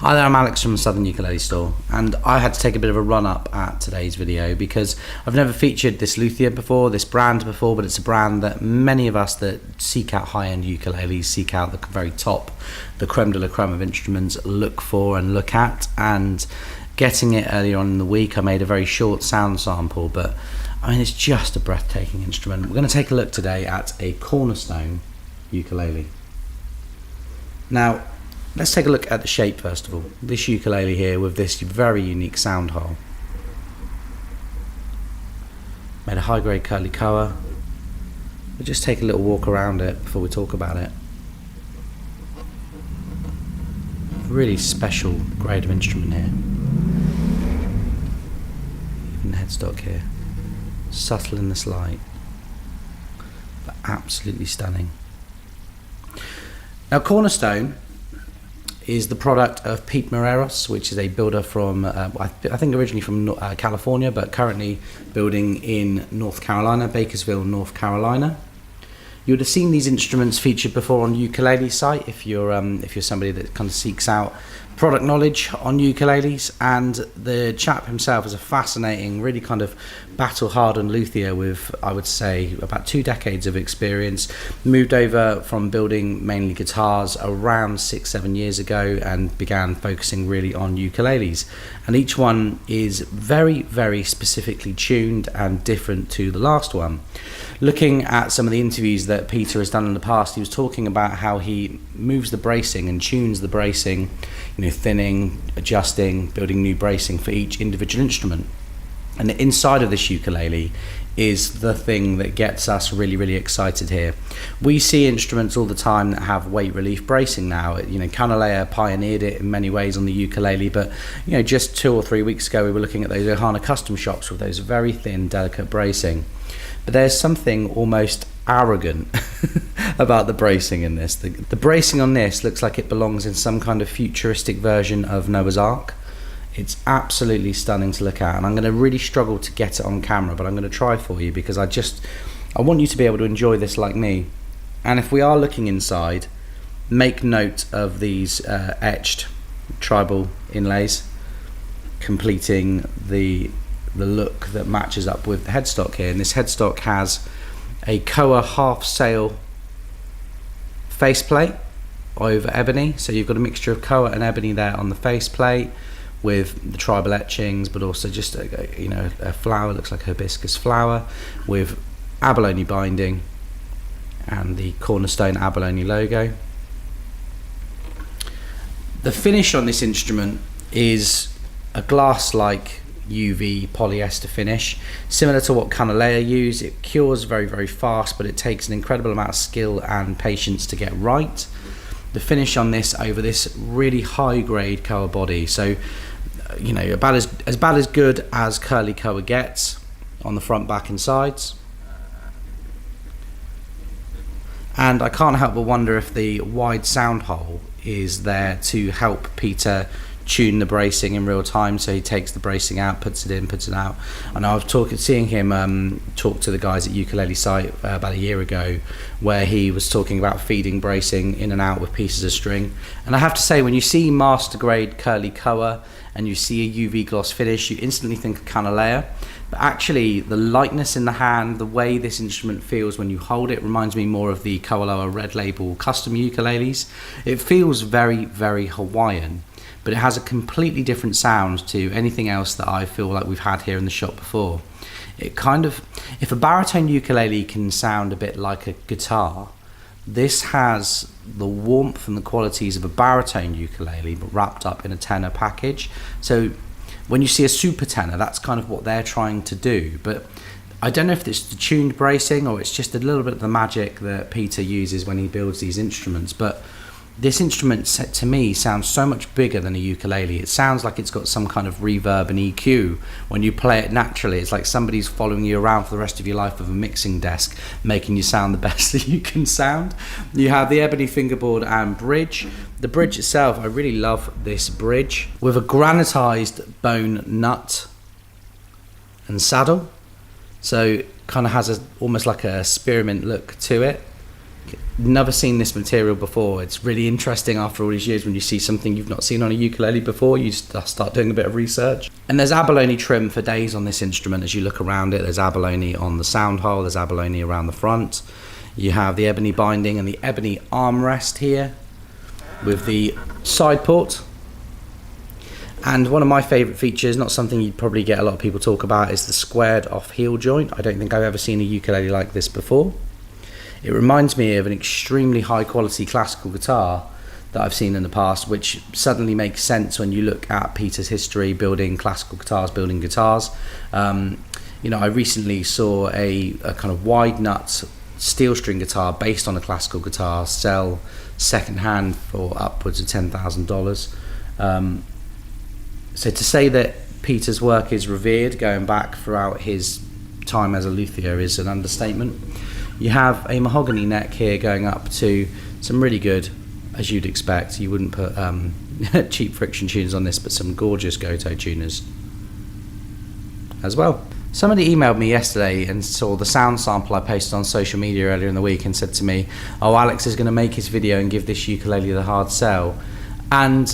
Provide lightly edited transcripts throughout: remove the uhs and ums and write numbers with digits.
Hi there, I'm Alex from the Southern Ukulele Store, and I had to take a bit of a run up at today's video because I've never featured this luthier before, this brand before, but it's a brand that many of us that seek out high-end ukuleles, seek out the very top, the creme de la creme of instruments, look for and look at. And getting it earlier on in the week, I made a very short sound sample, but I mean, it's just a breathtaking instrument. We're going to take a look today at a Cornerstone ukulele. Now, let's take a look at the shape first of all. This ukulele here with this very unique sound hole. Made a high-grade curly Koa. We'll just take a little walk around it before we talk about it. A really special grade of instrument here. Even the headstock here. Subtle in this light, but absolutely stunning. Now, Cornerstone is the product of Pete Marreiros, which is a builder from, I think originally from California, but currently building in North Carolina, Bakersville, North Carolina. You would have seen these instruments featured before on Ukulele Site if you're somebody that kind of seeks out product knowledge on ukuleles. And the chap himself is a fascinating, really kind of battle-hardened luthier with, I would say, about 2 decades of experience. Moved over from building mainly guitars around 6-7 years ago and began focusing really on ukuleles. And each one is very, very specifically tuned and different to the last one. Looking at some of the interviews that Peter has done in the past, he was talking about how he moves the bracing and tunes the bracing, thinning, adjusting, building new bracing for each individual instrument. And the inside of this ukulele is the thing that gets us really, really excited here. We see instruments all the time that have weight relief bracing now. Kanile'a pioneered it in many ways on the ukulele, but just 2 or 3 weeks ago we were looking at those Ohana custom shops with those very thin, delicate bracing. But there's something almost arrogant about the bracing in this. The bracing on this looks like it belongs in some kind of futuristic version of Noah's Ark. It's absolutely stunning to look at, and I'm going to really struggle to get it on camera, but I'm going to try for you because I want you to be able to enjoy this like me. And if we are looking inside, make note of these etched tribal inlays completing the look that matches up with the headstock here. And this headstock has a Koa half sail faceplate over ebony, so you've got a mixture of Koa and ebony there on the faceplate with the tribal etchings, but also just a flower, looks like a hibiscus flower with abalone binding and the Cornerstone abalone logo. The finish on this instrument is a glass-like UV polyester finish, similar to what kanile'a use. It cures very, very fast, but it takes an incredible amount of skill and patience to get right. The finish on this over this really high grade Koa body, so about as good as curly Koa gets on the front, back and sides. And I can't help but wonder if the wide sound hole is there to help Peter tune the bracing in real time. So he takes the bracing out, puts it in, puts it out. And I was seeing him talk to the guys at Ukulele Site about a year ago, where he was talking about feeding bracing in and out with pieces of string. And I have to say, when you see master grade curly Koa and you see a UV gloss finish, you instantly think of kanile'a. But actually, the lightness in the hand, the way this instrument feels when you hold it, reminds me more of the Koa Red Label custom ukuleles. It feels very, very Hawaiian, but it has a completely different sound to anything else that I feel like we've had here in the shop before. It kind of, if a baritone ukulele can sound a bit like a guitar, this has the warmth and the qualities of a baritone ukulele, but wrapped up in a tenor package. So when you see a super tenor, that's kind of what they're trying to do. But I don't know if it's the tuned bracing or it's just a little bit of the magic that Peter uses when he builds these instruments. But this instrument, to me, sounds so much bigger than a ukulele. It sounds like it's got some kind of reverb and EQ when you play it naturally. It's like somebody's following you around for the rest of your life with a mixing desk, making you sound the best that you can sound. You have the ebony fingerboard and bridge. The bridge itself, I really love this bridge with a granitized bone nut and saddle. So kind of has almost like a spearmint look to it. Never seen this material before. It's really interesting after all these years when you see something you've not seen on a ukulele before. You start doing a bit of research. And there's abalone trim for days on this instrument. As you look around it, there's abalone on the sound hole, there's abalone around the front. You have the ebony binding and the ebony armrest here with the side port. And one of my favourite features, not something you'd probably get a lot of people talk about, is the squared off heel joint. I don't think I've ever seen a ukulele like this before. It reminds me of an extremely high quality classical guitar that I've seen in the past, which suddenly makes sense when you look at Peter's history building classical guitars, building guitars. I recently saw a kind of wide nut steel string guitar based on a classical guitar sell second hand for upwards of $10,000. So to say that Peter's work is revered going back throughout his time as a luthier is an understatement. You have a mahogany neck here going up to some really good, as you'd expect, you wouldn't put cheap friction tuners on this, but some gorgeous Goto tuners as well. Somebody emailed me yesterday and saw the sound sample I posted on social media earlier in the week and said to me, oh, Alex is going to make his video and give this ukulele the hard sell. And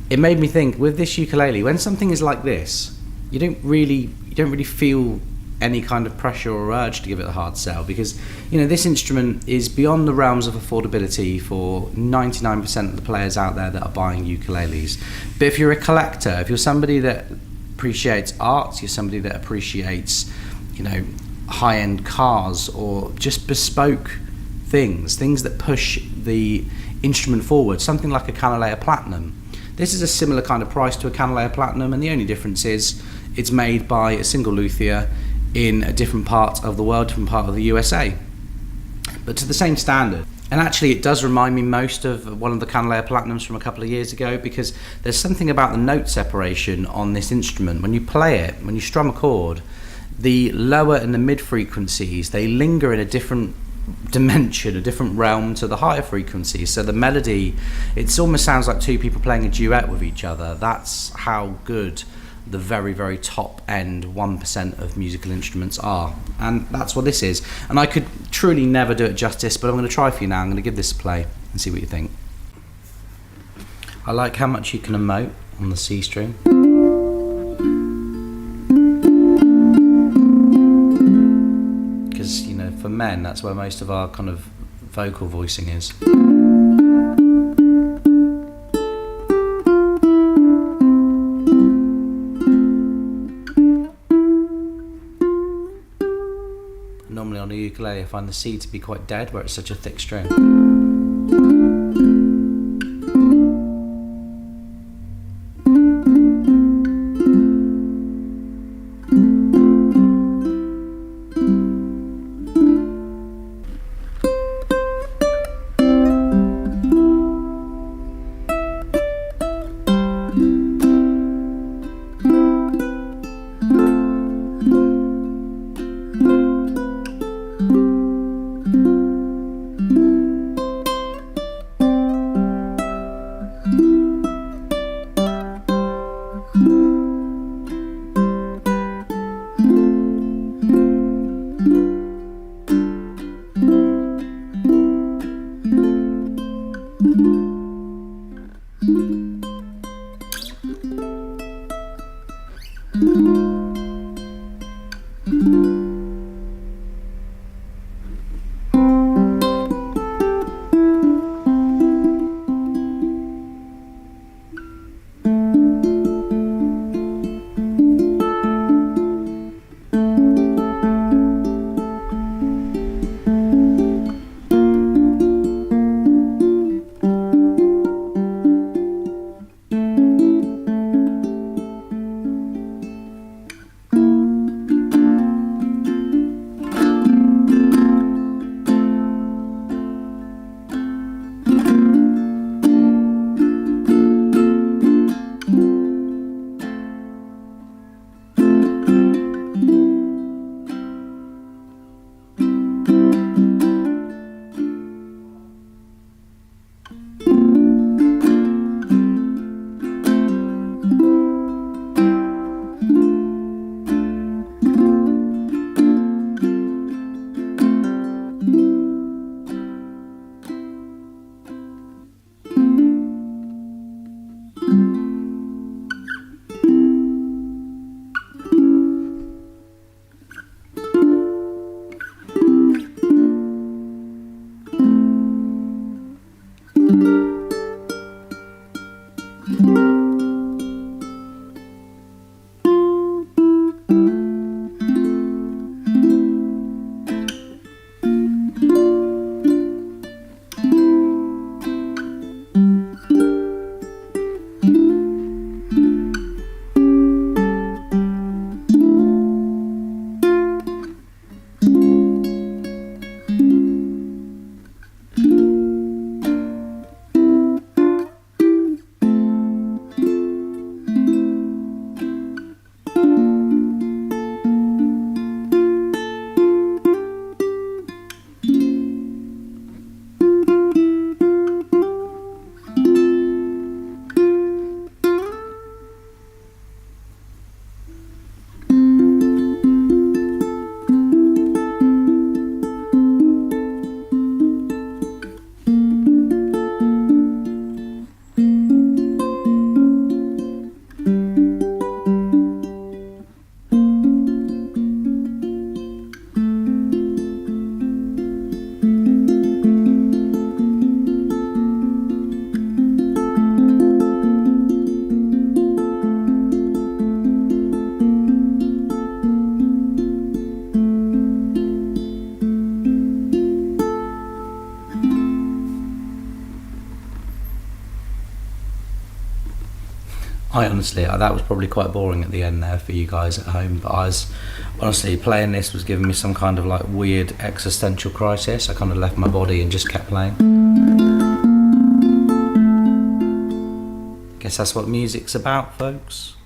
it made me think, with this ukulele, when something is like this, you don't really feel any kind of pressure or urge to give it a hard sell, because this instrument is beyond the realms of affordability for 99% of the players out there that are buying ukuleles. But if you're a collector, if you're somebody that appreciates art, you're somebody that appreciates high-end cars or just bespoke things that push the instrument forward, something like a Kanile'a Platinum. This is a similar kind of price to a Kanile'a Platinum, and the only difference is it's made by a single luthier in a different part of the world, different part of the USA, but to the same standard. And actually it does remind me most of one of the Kanile'a Platinums from a couple of years ago, because there's something about the note separation on this instrument. When you play it, when you strum a chord, the lower and the mid frequencies, they linger in a different dimension, a different realm to the higher frequencies. So the melody, it almost sounds like two people playing a duet with each other. That's how good the very, very top end 1% of musical instruments are, and that's what this is. And I could truly never do it justice, but I'm going to try for you now. I'm going to give this a play and see what you think. I like how much you can emote on the C string. Because for men, that's where most of our kind of vocal voicing is. Normally on a ukulele I find the C to be quite dead where it's such a thick string. I honestly, that was probably quite boring at the end there for you guys at home, but I was honestly playing this was giving me some kind of like weird existential crisis. I kind of left my body and just kept playing. Guess that's what music's about, folks.